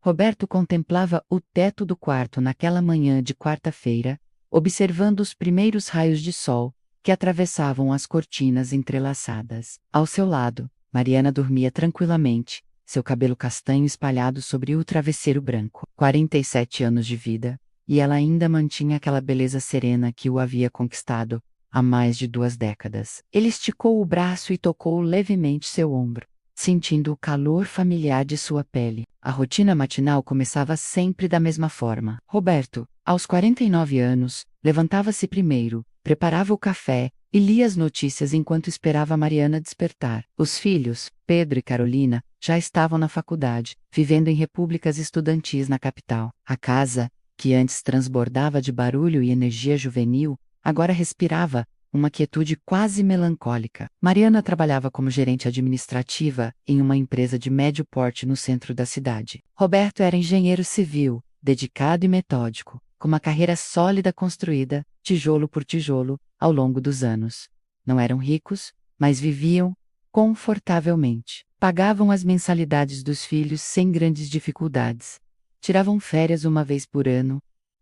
Roberto contemplava o teto do quarto naquela manhã de quarta-feira, observando os primeiros raios de sol que atravessavam as cortinas entrelaçadas. Ao seu lado, Mariana dormia tranquilamente, seu cabelo castanho espalhado sobre o travesseiro branco. 47 anos de vida, e ela ainda mantinha aquela beleza serena que o havia conquistado há mais de 2 décadas. Ele esticou o braço e tocou levemente seu ombro, sentindo o calor familiar de sua pele. A rotina matinal começava sempre da mesma forma. Roberto, aos 49 anos, levantava-se primeiro, preparava o café e lia as notícias enquanto esperava Mariana despertar. Os filhos, Pedro e Carolina, já estavam na faculdade, vivendo em repúblicas estudantis na capital. A casa, que antes transbordava de barulho e energia juvenil, agora respirava uma quietude quase melancólica. Mariana trabalhava como gerente administrativa em uma empresa de médio porte no centro da cidade. Roberto era engenheiro civil, dedicado e metódico, com uma carreira sólida construída, tijolo por tijolo, ao longo dos anos. Não eram ricos, mas viviam confortavelmente. Pagavam as mensalidades dos filhos sem grandes dificuldades. Tiravam férias uma vez por ano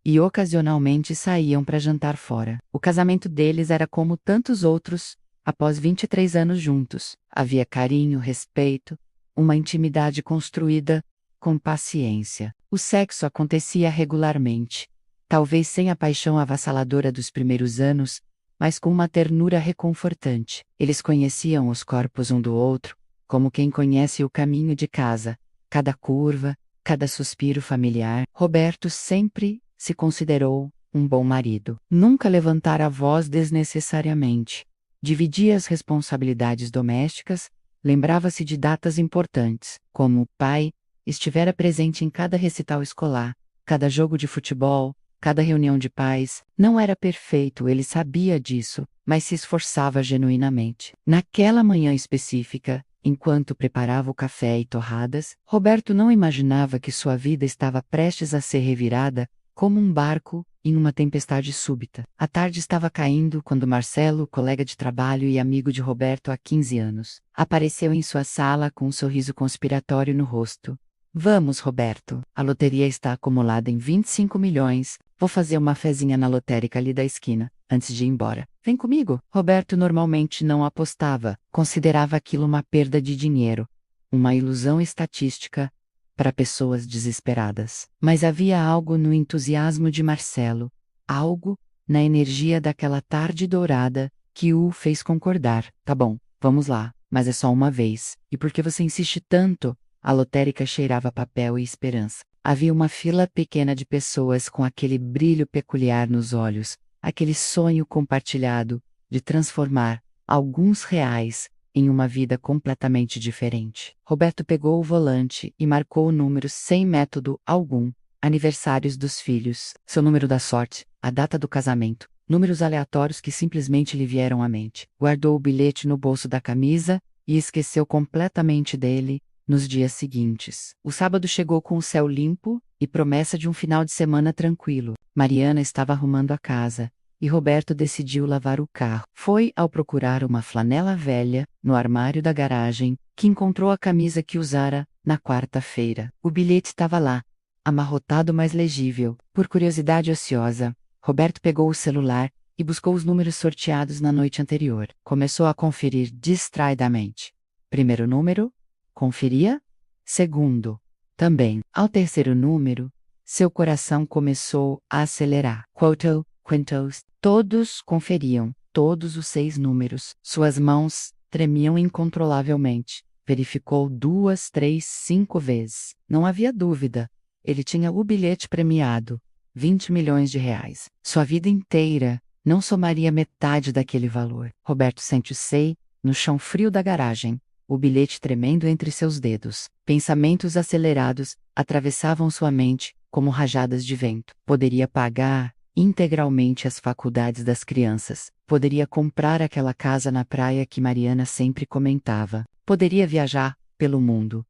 e ocasionalmente saíam para jantar fora. O casamento deles era como tantos outros, após 23 anos juntos. Havia carinho, respeito, uma intimidade construída com paciência. O sexo acontecia regularmente, talvez sem a paixão avassaladora dos primeiros anos, mas com uma ternura reconfortante. Eles conheciam os corpos um do outro, como quem conhece o caminho de casa, cada curva, cada suspiro familiar. Roberto sempre se considerou um bom marido. Nunca levantara a voz desnecessariamente. Dividia as responsabilidades domésticas, lembrava-se de datas importantes, como o pai estivera presente em cada recital escolar, cada jogo de futebol, cada reunião de pais. Não era perfeito, ele sabia disso, mas se esforçava genuinamente. Naquela manhã específica, enquanto preparava o café e torradas, Roberto não imaginava que sua vida estava prestes a ser revirada como um barco em uma tempestade súbita. A tarde estava caindo quando Marcelo, colega de trabalho e amigo de Roberto há 15 anos, apareceu em sua sala com um sorriso conspiratório no rosto. Vamos, Roberto, a loteria está acumulada em 25 milhões, vou fazer uma fezinha na lotérica ali da esquina, antes de ir embora. Vem comigo? Roberto normalmente não apostava, considerava aquilo uma perda de dinheiro, uma ilusão estatística, para pessoas desesperadas. Mas havia algo no entusiasmo de Marcelo, algo na energia daquela tarde dourada, que o fez concordar. Tá bom, vamos lá, mas é só uma vez. E por que você insiste tanto? A lotérica cheirava papel e esperança. Havia uma fila pequena de pessoas com aquele brilho peculiar nos olhos, aquele sonho compartilhado de transformar alguns reais em uma vida completamente diferente. Roberto pegou o volante e marcou o número sem método algum. Aniversários dos filhos, seu número da sorte, a data do casamento, números aleatórios que simplesmente lhe vieram à mente. Guardou o bilhete no bolso da camisa e esqueceu completamente dele nos dias seguintes. O sábado chegou com o céu limpo e promessa de um final de semana tranquilo. Mariana estava arrumando a casa e Roberto decidiu lavar o carro. Foi ao procurar uma flanela velha no armário da garagem que encontrou a camisa que usara na quarta-feira. O bilhete estava lá, amarrotado mas legível. Por curiosidade ociosa, Roberto pegou o celular e buscou os números sorteados na noite anterior. Começou a conferir distraidamente. Primeiro número, conferia. Segundo, também. Ao terceiro número, seu coração começou a acelerar. Quoto, quintos, todos conferiam, todos os 6 números. Suas mãos tremiam incontrolavelmente. Verificou 2, 3, 5 vezes. Não havia dúvida. Ele tinha o bilhete premiado, 20 milhões de reais. Sua vida inteira não somaria metade daquele valor. Roberto sente-se no chão frio da garagem, o bilhete tremendo entre seus dedos. Pensamentos acelerados atravessavam sua mente como rajadas de vento. Poderia pagar integralmente as faculdades das crianças. Poderia comprar aquela casa na praia que Mariana sempre comentava. Poderia viajar pelo mundo.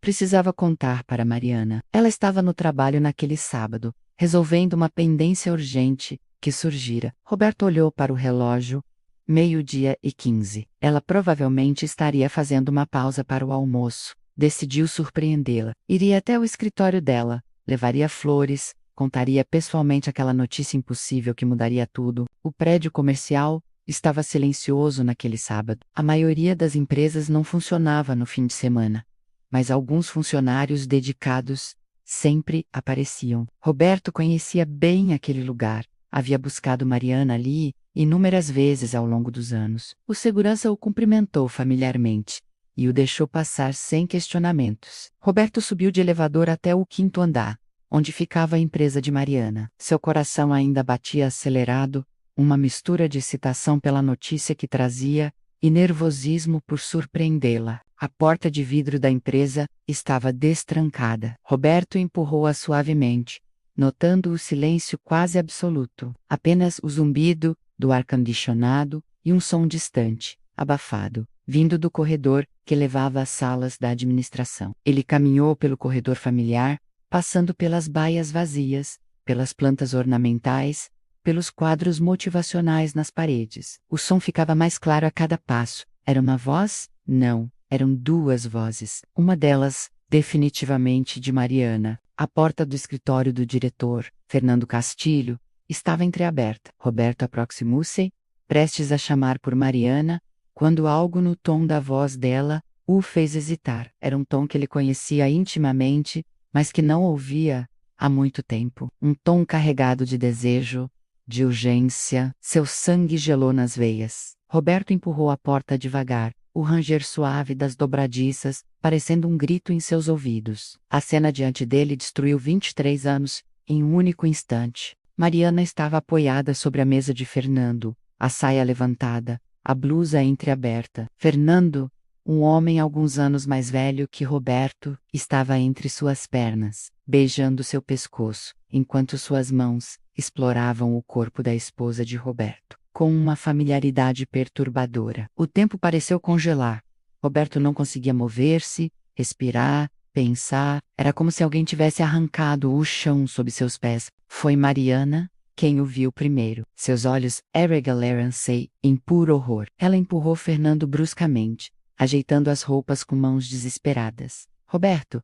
Precisava contar para Mariana. Ela estava no trabalho naquele sábado, resolvendo uma pendência urgente que surgira. Roberto olhou para o relógio. 12:15. Ela provavelmente estaria fazendo uma pausa para o almoço. decidiu surpreendê-la. Iria até o escritório dela, levaria flores, contaria pessoalmente aquela notícia impossível que mudaria tudo. O prédio comercial estava silencioso naquele sábado. A maioria das empresas não funcionava no fim de semana, mas alguns funcionários dedicados sempre apareciam. Roberto conhecia bem aquele lugar. Havia buscado Mariana ali inúmeras vezes ao longo dos anos. O segurança o cumprimentou familiarmente e o deixou passar sem questionamentos. Roberto subiu de elevador até o quinto andar, onde ficava a empresa de Mariana. Seu coração ainda batia acelerado, uma mistura de excitação pela notícia que trazia e nervosismo por surpreendê-la. A porta de vidro da empresa estava destrancada. Roberto empurrou-a suavemente, notando o silêncio quase absoluto. Apenas o zumbido do ar-condicionado e um som distante, abafado, vindo do corredor que levava às salas da administração. Ele caminhou pelo corredor familiar, passando pelas baias vazias, pelas plantas ornamentais, pelos quadros motivacionais nas paredes. O som ficava mais claro a cada passo. Era uma voz? Não, eram duas vozes. Uma delas, definitivamente de Mariana. A porta do escritório do diretor, Fernando Castilho, estava entreaberta. Roberto aproximou-se, prestes a chamar por Mariana, quando algo no tom da voz dela o fez hesitar. Era um tom que ele conhecia intimamente, mas que não ouvia há muito tempo. Um tom carregado de desejo, de urgência. Seu sangue gelou nas veias. Roberto empurrou a porta devagar, o ranger suave das dobradiças, parecendo um grito em seus ouvidos. A cena diante dele destruiu 23 anos, em um único instante. Mariana estava apoiada sobre a mesa de Fernando, a saia levantada, a blusa entreaberta. Fernando, um homem alguns anos mais velho que Roberto, estava entre suas pernas, beijando seu pescoço, enquanto suas mãos exploravam o corpo da esposa de Roberto, com uma familiaridade perturbadora. O tempo pareceu congelar. Roberto não conseguia mover-se, respirar, pensar. Era como se alguém tivesse arrancado o chão sob seus pés. Foi Mariana quem o viu primeiro. Seus olhos arregalaram-se em puro horror. Ela empurrou Fernando bruscamente, ajeitando as roupas com mãos desesperadas. Roberto,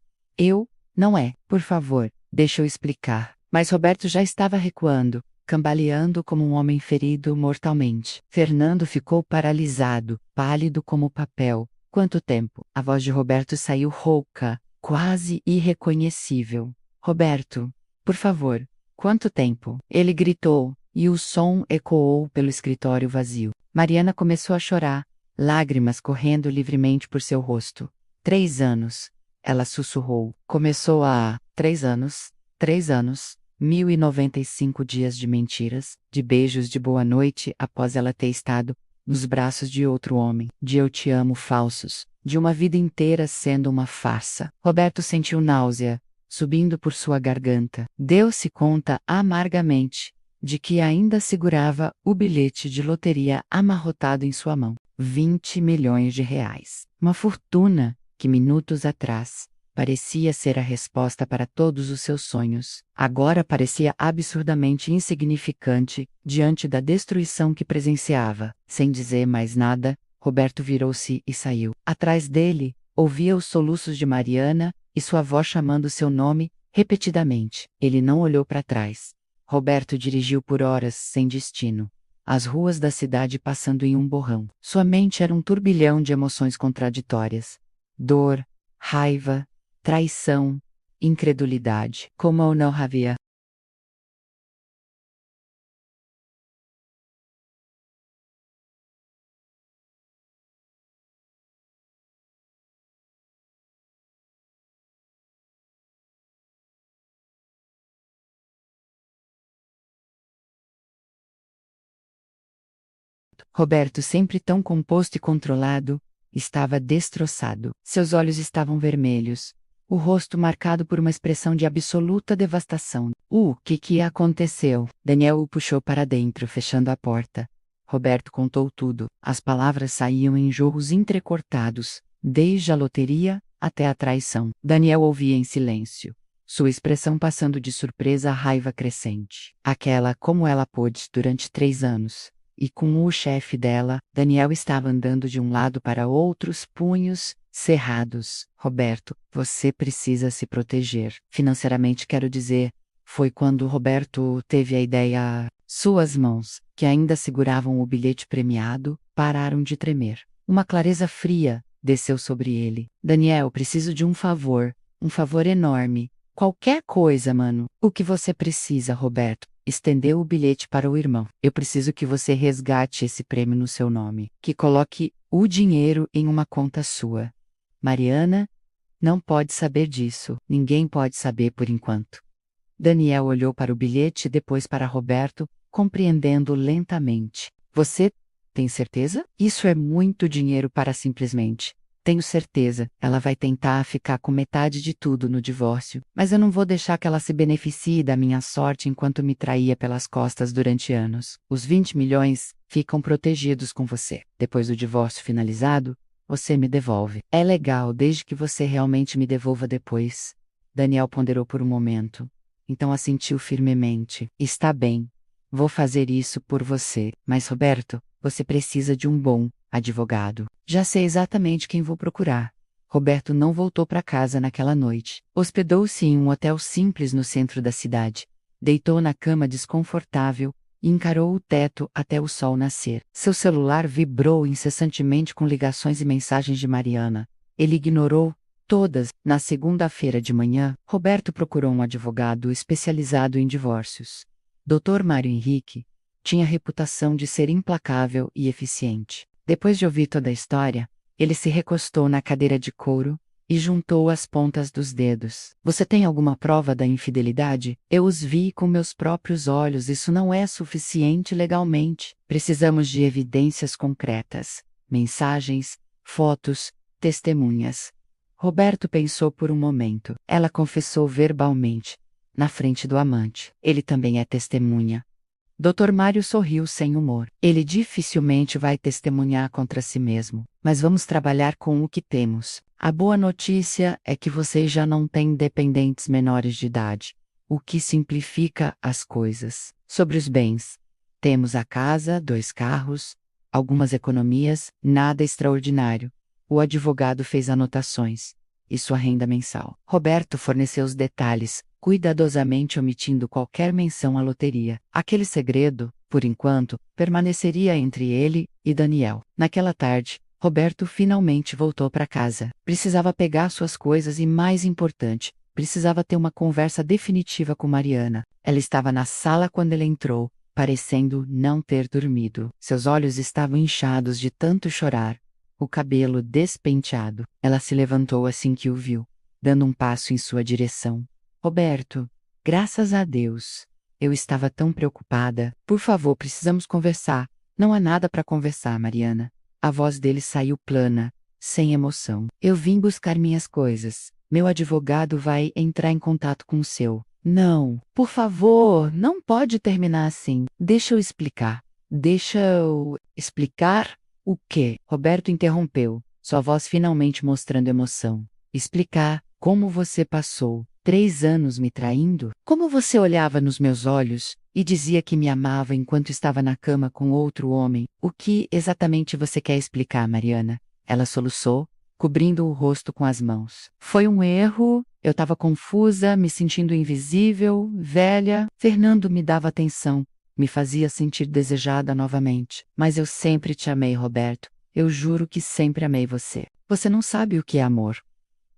não é, por favor, deixa eu explicar. Mas Roberto já estava recuando, cambaleando como um homem ferido mortalmente. Fernando ficou paralisado, pálido como papel. Quanto tempo? A voz de Roberto saiu rouca, quase irreconhecível. Roberto, por favor, quanto tempo? Ele gritou, e o som ecoou pelo escritório vazio. Mariana começou a chorar, lágrimas correndo livremente por seu rosto. 3 anos. Ela sussurrou. Começou há 3 anos. 3 anos. 1095 dias de mentiras, de beijos de boa noite após ela ter estado nos braços de outro homem, de eu te amo falsos, de uma vida inteira sendo uma farsa. Roberto sentiu náusea, subindo por sua garganta. Deu-se conta amargamente de que ainda segurava o bilhete de loteria amarrotado em sua mão. 20 milhões de reais. Uma fortuna que minutos atrás parecia ser a resposta para todos os seus sonhos. Agora parecia absurdamente insignificante diante da destruição que presenciava. Sem dizer mais nada, Roberto virou-se e saiu. Atrás dele, ouvia os soluços de Mariana e sua voz chamando seu nome repetidamente. Ele não olhou para trás. Roberto dirigiu por horas sem destino. As ruas da cidade passando em um borrão. Sua mente era um turbilhão de emoções contraditórias. Dor, raiva, traição, incredulidade. Como não havia Roberto, sempre tão composto e controlado, estava destroçado. Seus olhos estavam vermelhos, o rosto marcado por uma expressão de absoluta devastação. O que aconteceu? Daniel o puxou para dentro, fechando a porta. Roberto contou tudo. As palavras saíam em jorros entrecortados, desde a loteria até a traição. Daniel ouvia em silêncio, sua expressão passando de surpresa a raiva crescente. Aquela como ela pôde durante 3 anos. E com o chefe dela, Daniel estava andando de um lado para outro, os punhos cerrados. Roberto, você precisa se proteger. Financeiramente, quero dizer, foi quando Roberto teve a ideia. Suas mãos, que ainda seguravam o bilhete premiado, pararam de tremer. Uma clareza fria desceu sobre ele. Daniel, preciso de um favor enorme. Qualquer coisa, mano. O que você precisa, Roberto? Estendeu o bilhete para o irmão. Eu preciso que você resgate esse prêmio no seu nome. Que coloque o dinheiro em uma conta sua. Mariana não pode saber disso. Ninguém pode saber por enquanto. Daniel olhou para o bilhete e depois para Roberto, compreendendo lentamente. Você tem certeza? Isso é muito dinheiro para simplesmente. Tenho certeza, ela vai tentar ficar com metade de tudo no divórcio, mas eu não vou deixar que ela se beneficie da minha sorte enquanto me traía pelas costas durante anos. Os 20 milhões ficam protegidos com você. Depois do divórcio finalizado, você me devolve. É legal, desde que você realmente me devolva depois. Daniel ponderou por um momento. Então assentiu firmemente. Está bem. Vou fazer isso por você. Mas, Roberto, você precisa de um bom advogado. Já sei exatamente quem vou procurar. Roberto não voltou para casa naquela noite. Hospedou-se em um hotel simples no centro da cidade. Deitou na cama desconfortável e encarou o teto até o sol nascer. Seu celular vibrou incessantemente com ligações e mensagens de Mariana. Ele ignorou todas. Na segunda-feira de manhã, Roberto procurou um advogado especializado em divórcios. Dr. Mário Henrique tinha a reputação de ser implacável e eficiente. Depois de ouvir toda a história, ele se recostou na cadeira de couro e juntou as pontas dos dedos. Você tem alguma prova da infidelidade? Eu os vi com meus próprios olhos. Isso não é suficiente legalmente. Precisamos de evidências concretas, mensagens, fotos, testemunhas. Roberto pensou por um momento. Ela confessou verbalmente, na frente do amante. Ele também é testemunha. Dr. Mário sorriu sem humor. Ele dificilmente vai testemunhar contra si mesmo, mas vamos trabalhar com o que temos. A boa notícia é que vocês já não têm dependentes menores de idade, o que simplifica as coisas. Sobre os bens, temos a casa, 2 carros, algumas economias, nada extraordinário. O advogado fez anotações. E sua renda mensal. Roberto forneceu os detalhes, cuidadosamente omitindo qualquer menção à loteria. Aquele segredo, por enquanto, permaneceria entre ele e Daniel. Naquela tarde, Roberto finalmente voltou para casa. Precisava pegar suas coisas e, mais importante, precisava ter uma conversa definitiva com Mariana. Ela estava na sala quando ele entrou, parecendo não ter dormido. Seus olhos estavam inchados de tanto chorar. O cabelo despenteado. Ela se levantou assim que o viu, dando um passo em sua direção. Roberto, graças a Deus. Eu estava tão preocupada. Por favor, precisamos conversar. Não há nada para conversar, Mariana. A voz dele saiu plana, sem emoção. Eu vim buscar minhas coisas. Meu advogado vai entrar em contato com o seu. Não, por favor, não pode terminar assim. Deixa eu explicar. Deixa eu explicar? O quê? Roberto interrompeu, sua voz finalmente mostrando emoção. Explicar como você passou 3 anos me traindo? Como você olhava nos meus olhos e dizia que me amava enquanto estava na cama com outro homem? O que exatamente você quer explicar, Mariana? Ela soluçou, cobrindo o rosto com as mãos. Foi um erro, eu estava confusa, me sentindo invisível, velha. Fernando me dava atenção. Me fazia sentir desejada novamente. Mas eu sempre te amei, Roberto. Eu juro que sempre amei você. Você não sabe o que é amor.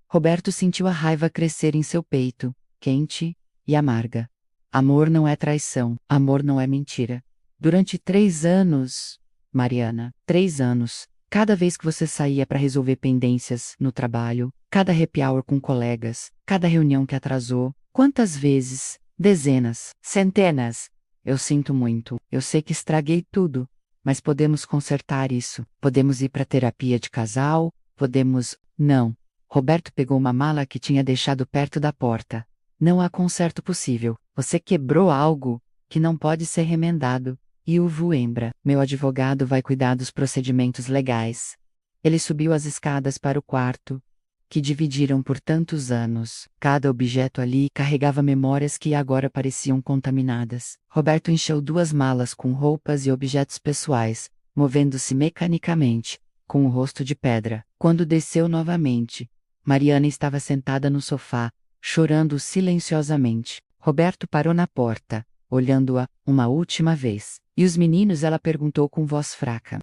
Roberto sentiu a raiva crescer em seu peito, quente e amarga. Amor não é traição. Amor não é mentira. Durante 3 anos, Mariana, 3 anos, cada vez que você saía para resolver pendências no trabalho, cada happy hour com colegas, cada reunião que atrasou, quantas vezes? Dezenas, centenas. Eu sinto muito. Eu sei que estraguei tudo, mas podemos consertar isso. Podemos ir para terapia de casal, podemos... Não. Roberto pegou uma mala que tinha deixado perto da porta. Não há conserto possível. Você quebrou algo que não pode ser remendado. E o Vuembra, meu advogado, vai cuidar dos procedimentos legais. Ele subiu as escadas para o quarto, que dividiram por tantos anos. Cada objeto ali carregava memórias que agora pareciam contaminadas. Roberto encheu 2 malas com roupas e objetos pessoais, movendo-se mecanicamente, com o rosto de pedra. Quando desceu novamente, Mariana estava sentada no sofá, chorando silenciosamente. Roberto parou na porta, olhando-a uma última vez. E os meninos? Ela perguntou com voz fraca.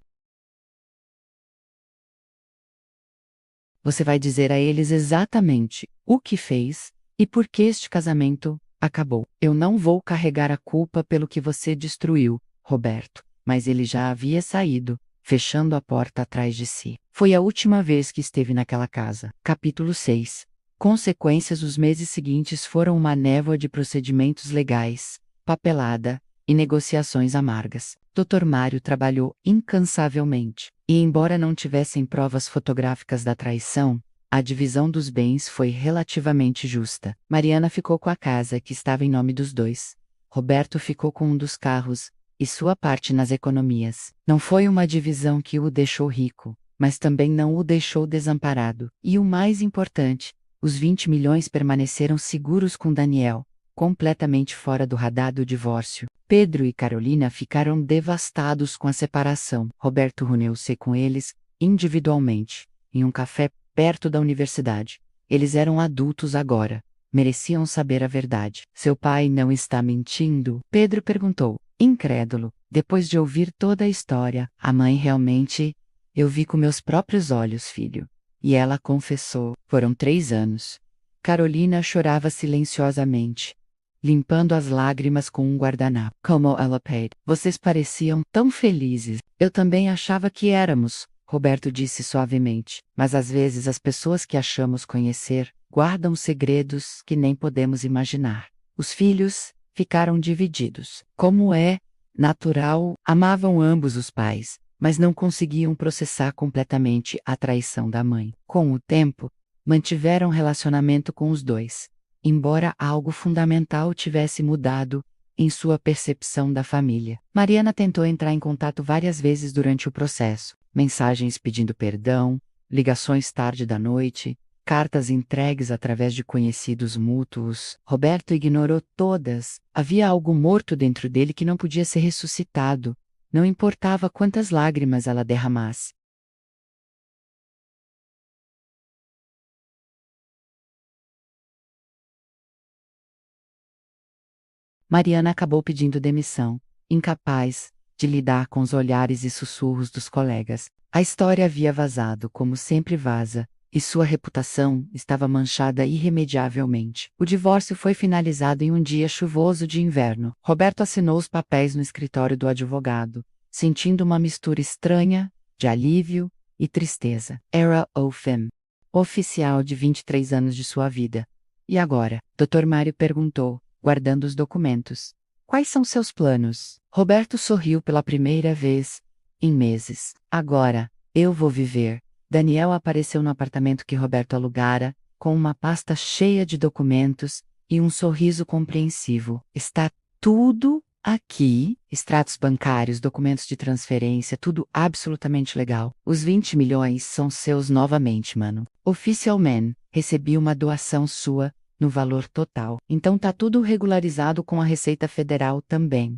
Você vai dizer a eles exatamente o que fez e por que este casamento acabou. Eu não vou carregar a culpa pelo que você destruiu, Roberto, mas ele já havia saído, fechando a porta atrás de si. Foi a última vez que esteve naquela casa. Capítulo 6. Consequências. Os meses seguintes foram uma névoa de procedimentos legais, papelada e negociações amargas. Dr. Mário trabalhou incansavelmente, e embora não tivessem provas fotográficas da traição, a divisão dos bens foi relativamente justa. Mariana ficou com a casa, que estava em nome dos dois. Roberto ficou com um dos carros, e sua parte nas economias. Não foi uma divisão que o deixou rico, mas também não o deixou desamparado. E o mais importante, os 20 milhões permaneceram seguros com Daniel, completamente fora do radar do divórcio. Pedro e Carolina ficaram devastados com a separação. Roberto reuniu-se com eles, individualmente, em um café perto da universidade. Eles eram adultos agora. Mereciam saber a verdade. Seu pai não está mentindo? Pedro perguntou, incrédulo. Depois de ouvir toda a história, a mãe realmente... Eu vi com meus próprios olhos, filho. E ela confessou. Foram 3 anos. Carolina chorava silenciosamente, limpando as lágrimas com um guardanapo. Como ela paid. Vocês pareciam tão felizes. Eu também achava que éramos, Roberto disse suavemente. Mas às vezes as pessoas que achamos conhecer guardam segredos que nem podemos imaginar. Os filhos ficaram divididos. Como é natural, amavam ambos os pais, mas não conseguiam processar completamente a traição da mãe. Com o tempo, mantiveram relacionamento com os dois, embora algo fundamental tivesse mudado em sua percepção da família. Mariana tentou entrar em contato várias vezes durante o processo. Mensagens pedindo perdão, ligações tarde da noite, cartas entregues através de conhecidos mútuos. Roberto ignorou todas. Havia algo morto dentro dele que não podia ser ressuscitado. Não importava quantas lágrimas ela derramasse. Mariana acabou pedindo demissão, incapaz de lidar com os olhares e sussurros dos colegas. A história havia vazado, como sempre vaza, e sua reputação estava manchada irremediavelmente. O divórcio foi finalizado em um dia chuvoso de inverno. Roberto assinou os papéis no escritório do advogado, sentindo uma mistura estranha de alívio e tristeza. Era o fim oficial de 23 anos de sua vida. E agora? Dr. Mário perguntou, guardando os documentos. Quais são seus planos? Roberto sorriu pela primeira vez em meses. Agora, eu vou viver. Daniel apareceu no apartamento que Roberto alugara, com uma pasta cheia de documentos e um sorriso compreensivo. Está tudo aqui, extratos bancários, documentos de transferência, tudo absolutamente legal. Os 20 milhões são seus novamente, mano. Oficialmente, recebi uma doação sua, no valor total. Então tá tudo regularizado com a Receita Federal também.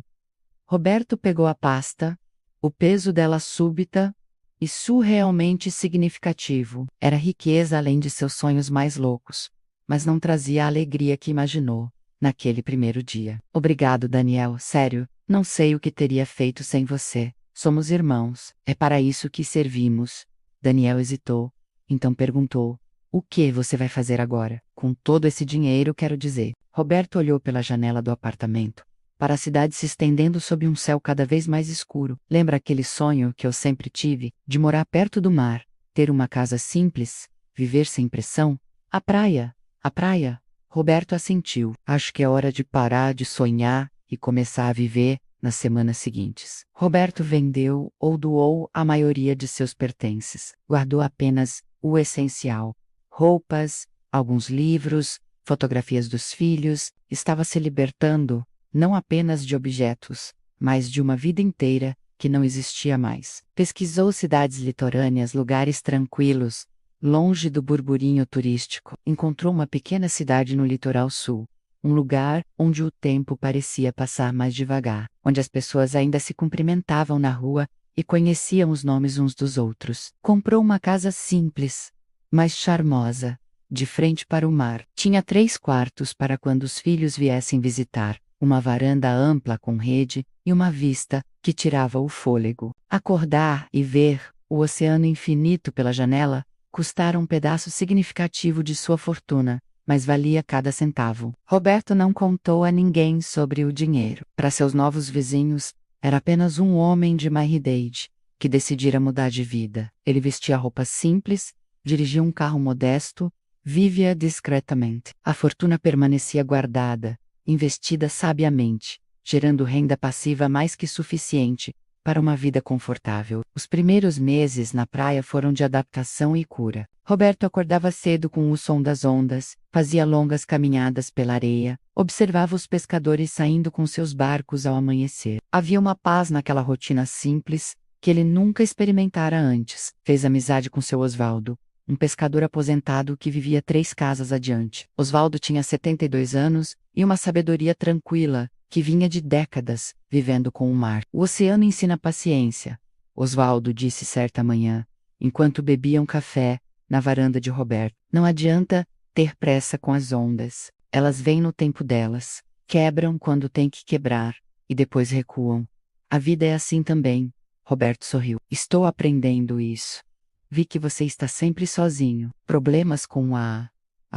Roberto pegou a pasta, o peso dela súbita e surrealmente significativo. Era riqueza além de seus sonhos mais loucos, mas não trazia a alegria que imaginou naquele primeiro dia. Obrigado, Daniel, sério, não sei o que teria feito sem você. Somos irmãos, é para isso que servimos. Daniel hesitou, então perguntou: o que você vai fazer agora? Com todo esse dinheiro, quero dizer. Roberto olhou pela janela do apartamento, para a cidade se estendendo sob um céu cada vez mais escuro. Lembra aquele sonho que eu sempre tive, de morar perto do mar, ter uma casa simples, viver sem pressão? A praia, a praia. Roberto assentiu. Acho que é hora de parar de sonhar e começar a viver nas semanas seguintes. Roberto vendeu ou doou a maioria de seus pertences. Guardou apenas o essencial. Roupas, alguns livros, fotografias dos filhos. Estava se libertando, não apenas de objetos, mas de uma vida inteira que não existia mais. Pesquisou cidades litorâneas, lugares tranquilos, longe do burburinho turístico. Encontrou uma pequena cidade no litoral sul, um lugar onde o tempo parecia passar mais devagar, onde as pessoas ainda se cumprimentavam na rua e conheciam os nomes uns dos outros. Comprou uma casa simples, mas charmosa, de frente para o mar. Tinha 3 quartos para quando os filhos viessem visitar, uma varanda ampla com rede e uma vista que tirava o fôlego. Acordar e ver o oceano infinito pela janela custaram um pedaço significativo de sua fortuna, mas valia cada centavo. Roberto não contou a ninguém sobre o dinheiro. Para seus novos vizinhos, era apenas um homem de meia-idade que decidira mudar de vida. Ele vestia roupas simples, dirigia um carro modesto, vivia discretamente. A fortuna permanecia guardada, investida sabiamente, gerando renda passiva mais que suficiente para uma vida confortável. Os primeiros meses na praia foram de adaptação e cura. Roberto acordava cedo com o som das ondas, fazia longas caminhadas pela areia, observava os pescadores saindo com seus barcos ao amanhecer. Havia uma paz naquela rotina simples que ele nunca experimentara antes. Fez amizade com seu Osvaldo, um pescador aposentado que vivia 3 casas adiante. Osvaldo tinha 72 anos e uma sabedoria tranquila, que vinha de décadas, vivendo com o mar. O oceano ensina paciência, Osvaldo disse certa manhã, enquanto bebiam café, na varanda de Roberto. Não adianta ter pressa com as ondas. Elas vêm no tempo delas, quebram quando tem que quebrar, e depois recuam. A vida é assim também. Roberto sorriu. Estou aprendendo isso. Vi que você está sempre sozinho. Problemas com a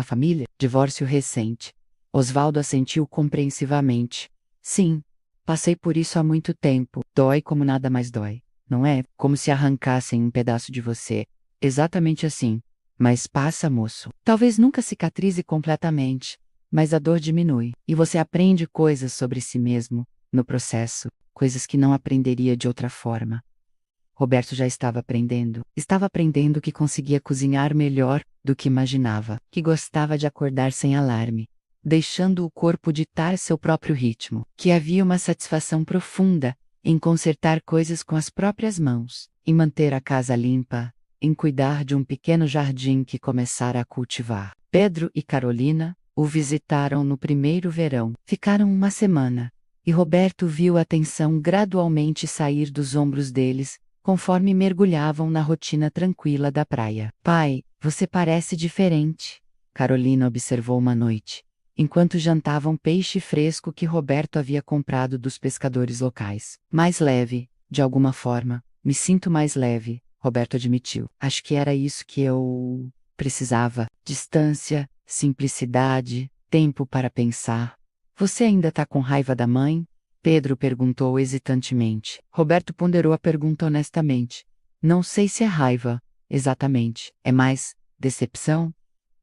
família? Divórcio recente. Osvaldo assentiu compreensivamente. Sim, passei por isso há muito tempo. Dói como nada mais dói, não é? Como se arrancassem um pedaço de você. Exatamente assim. Mas passa, moço. Talvez nunca cicatrize completamente, mas a dor diminui. E você aprende coisas sobre si mesmo, no processo, coisas que não aprenderia de outra forma. Roberto já estava aprendendo. Estava aprendendo que conseguia cozinhar melhor do que imaginava, que gostava de acordar sem alarme, deixando o corpo ditar seu próprio ritmo, que havia uma satisfação profunda em consertar coisas com as próprias mãos, em manter a casa limpa, em cuidar de um pequeno jardim que começara a cultivar. Pedro e Carolina o visitaram no primeiro verão. Ficaram uma semana, e Roberto viu a tensão gradualmente sair dos ombros deles, conforme mergulhavam na rotina tranquila da praia. Pai, você parece diferente, Carolina observou uma noite, enquanto jantavam peixe fresco que Roberto havia comprado dos pescadores locais. Mais leve, de alguma forma. Me sinto mais leve, Roberto admitiu. Acho que era isso que eu precisava. Distância, simplicidade, tempo para pensar. Você ainda tá com raiva da mãe? Pedro perguntou hesitantemente. Roberto ponderou a pergunta honestamente. Não sei se é raiva, exatamente. É mais decepção?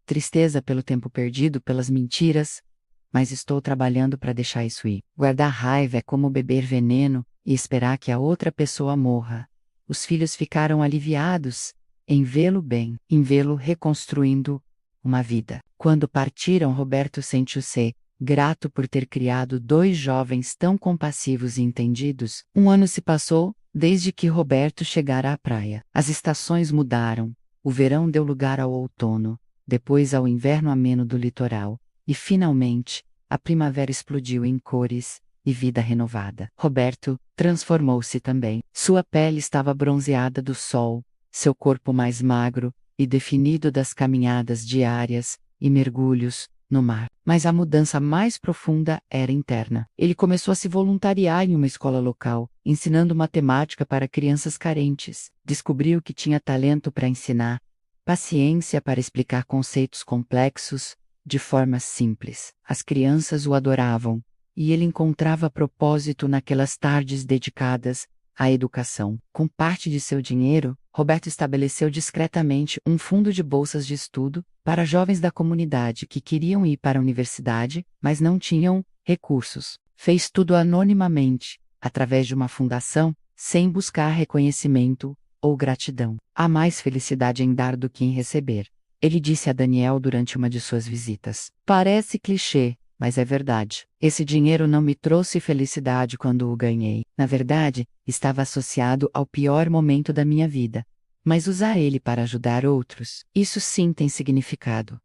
Tristeza pelo tempo perdido, pelas mentiras? Mas estou trabalhando para deixar isso ir. Guardar raiva é como beber veneno e esperar que a outra pessoa morra. Os filhos ficaram aliviados em vê-lo bem, em vê-lo reconstruindo uma vida. Quando partiram, Roberto sentiu-se grato por ter criado 2 jovens tão compassivos e entendidos. Um ano se passou desde que Roberto chegara à praia. As estações mudaram. O verão deu lugar ao outono, depois ao inverno ameno do litoral, e finalmente, a primavera explodiu em cores e vida renovada. Roberto transformou-se também. Sua pele estava bronzeada do sol, seu corpo mais magro e definido das caminhadas diárias e mergulhos no mar. Mas a mudança mais profunda era interna. Ele começou a se voluntariar em uma escola local, ensinando matemática para crianças carentes. Descobriu que tinha talento para ensinar, paciência para explicar conceitos complexos de forma simples. As crianças o adoravam, e ele encontrava propósito naquelas tardes dedicadas à educação. Com parte de seu dinheiro, Roberto estabeleceu discretamente um fundo de bolsas de estudo para jovens da comunidade que queriam ir para a universidade, mas não tinham recursos. Fez tudo anonimamente, através de uma fundação, sem buscar reconhecimento ou gratidão. Há mais felicidade em dar do que em receber, ele disse a Daniel durante uma de suas visitas. Parece clichê, mas é verdade. Esse dinheiro não me trouxe felicidade quando o ganhei. Na verdade, estava associado ao pior momento da minha vida. Mas usar ele para ajudar outros, isso sim tem significado.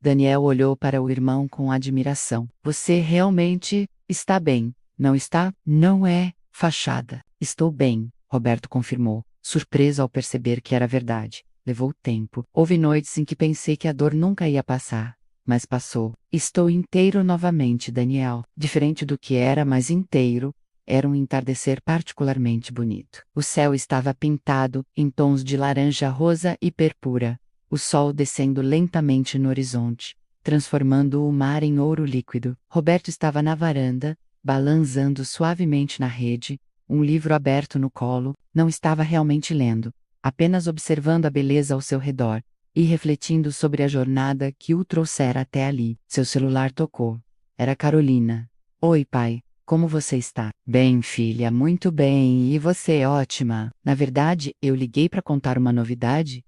Daniel olhou para o irmão com admiração. Você realmente está bem, não está? Não é fachada. Estou bem, Roberto confirmou, surpreso ao perceber que era verdade. Levou tempo. Houve noites em que pensei que a dor nunca ia passar. Mas passou. Estou inteiro novamente, Daniel. Diferente do que era, mas inteiro. Era um entardecer particularmente bonito. O céu estava pintado em tons de laranja, rosa e purpura. O sol descendo lentamente no horizonte, transformando o mar em ouro líquido. Roberto estava na varanda, balançando suavemente na rede, um livro aberto no colo. Não estava realmente lendo, apenas observando a beleza ao seu redor e refletindo sobre a jornada que o trouxera até ali. Seu celular tocou. Era Carolina. Oi, pai. Como você está? Bem, filha, muito bem. E você, ótima. Na verdade, eu liguei para contar uma novidade.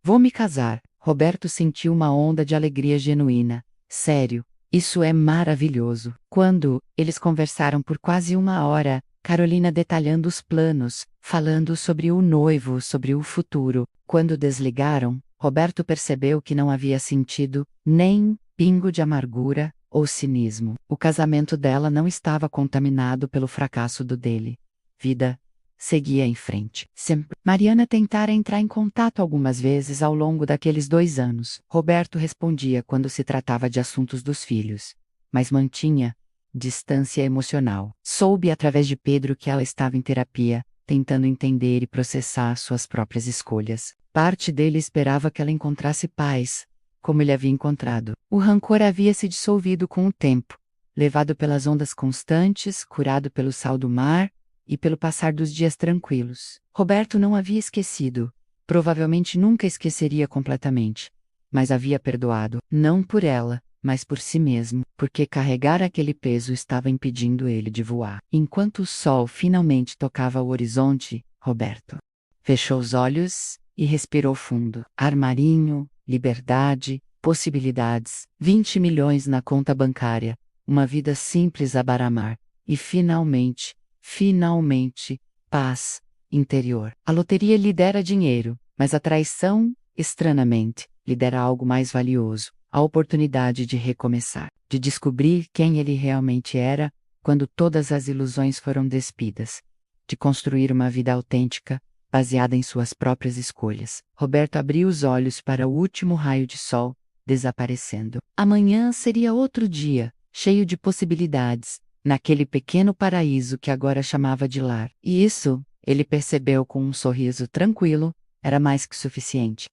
Vou me casar. Roberto sentiu uma onda de alegria genuína. Sério, isso é maravilhoso. Quando eles conversaram por quase uma hora, Carolina detalhando os planos, falando sobre o noivo, sobre o futuro. Quando desligaram, Roberto percebeu que não havia sentido nem pingo de amargura ou cinismo. O casamento dela não estava contaminado pelo fracasso do dele. Vida seguia em frente. Sempre. Mariana tentara entrar em contato algumas vezes ao longo daqueles 2 anos. Roberto respondia quando se tratava de assuntos dos filhos, mas mantinha distância emocional. Soube através de Pedro que ela estava em terapia, tentando entender e processar suas próprias escolhas. Parte dele esperava que ela encontrasse paz, como ele havia encontrado. O rancor havia se dissolvido com o tempo, levado pelas ondas constantes, curado pelo sal do mar e pelo passar dos dias tranquilos. Roberto não havia esquecido, provavelmente nunca esqueceria completamente, mas havia perdoado, não por ela, mas por si mesmo, porque carregar aquele peso estava impedindo ele de voar. Enquanto o sol finalmente tocava o horizonte, Roberto fechou os olhos e respirou fundo. Ar marinho, liberdade, possibilidades, 20 milhões na conta bancária, uma vida simples a baramar, e finalmente, paz interior. A loteria lhe dera dinheiro, mas a traição, estranhamente, lhe dera algo mais valioso, a oportunidade de recomeçar, de descobrir quem ele realmente era quando todas as ilusões foram despidas, de construir uma vida autêntica, baseada em suas próprias escolhas. Roberto abriu os olhos para o último raio de sol, desaparecendo. Amanhã seria outro dia, cheio de possibilidades, naquele pequeno paraíso que agora chamava de lar. E isso, ele percebeu com um sorriso tranquilo, era mais que suficiente.